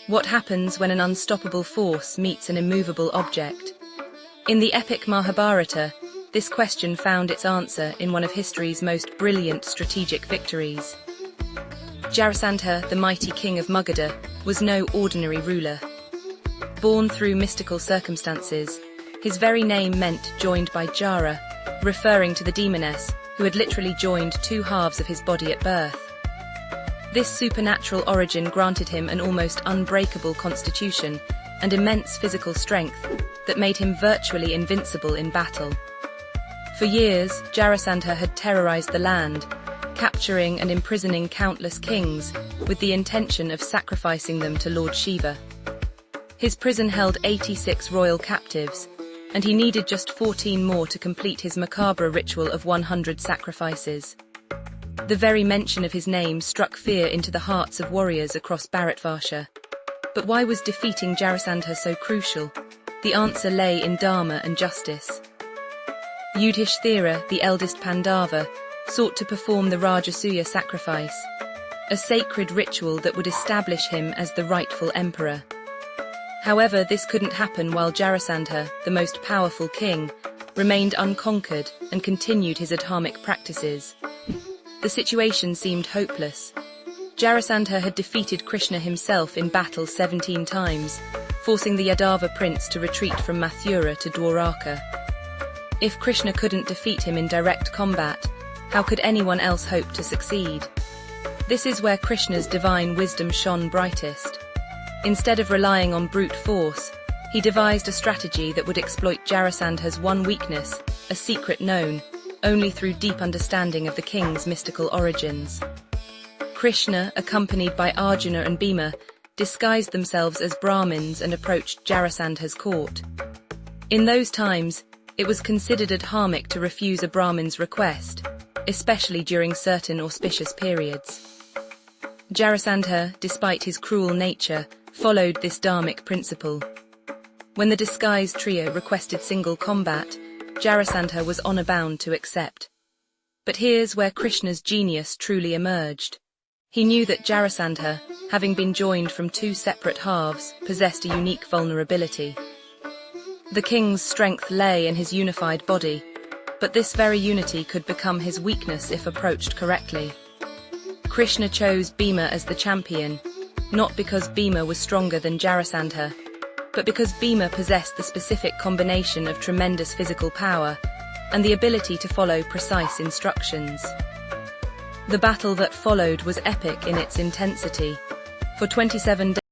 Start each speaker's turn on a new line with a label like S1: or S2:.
S1: What happens when an unstoppable force meets an immovable object? In the epic Mahabharata, this question found its answer in one of history's most brilliant strategic victories. Jarasandha, the mighty king of Magadha, was no ordinary ruler. Born through mystical circumstances, his very name meant joined by Jara, referring to the demoness who had literally joined two halves of his body at birth. This supernatural origin granted him an almost unbreakable constitution and immense physical strength that made him virtually invincible in battle. For years, Jarasandha had terrorized the land, capturing and imprisoning countless kings with the intention of sacrificing them to Lord Shiva. His prison held 86 royal captives, and he needed just 14 more to complete his macabre ritual of 100 sacrifices. The very mention of his name struck fear into the hearts of warriors across Bharatvarsha. But why was defeating Jarasandha so crucial? The answer lay in dharma and justice. Yudhishthira, the eldest Pandava, sought to perform the Rajasuya sacrifice, a sacred ritual that would establish him as the rightful emperor. However, this couldn't happen while Jarasandha, the most powerful king, remained unconquered and continued his adharmic practices. The situation seemed hopeless. Jarasandha had defeated Krishna himself in battle 17 times, forcing the Yadava prince to retreat from Mathura to Dwaraka. If Krishna couldn't defeat him in direct combat, how could anyone else hope to succeed? This is where Krishna's divine wisdom shone brightest. Instead of relying on brute force, he devised a strategy that would exploit Jarasandha's one weakness, a secret known only through deep understanding of the king's mystical origins. Krishna, accompanied by Arjuna and Bhima, disguised themselves as Brahmins and approached Jarasandha's court. In those times, it was considered adharmic to refuse a Brahmin's request, especially during certain auspicious periods. Jarasandha, despite his cruel nature, followed this dharmic principle. When the disguised trio requested single combat, Jarasandha was honor-bound to accept. But here's where Krishna's genius truly emerged. He knew that Jarasandha, having been joined from two separate halves, possessed a unique vulnerability. The king's strength lay in his unified body, but this very unity could become his weakness if approached correctly. Krishna chose Bhima as the champion, not because Bhima was stronger than Jarasandha, but because Bhima possessed the specific combination of tremendous physical power and the ability to follow precise instructions. The battle that followed was epic in its intensity. For 27 days,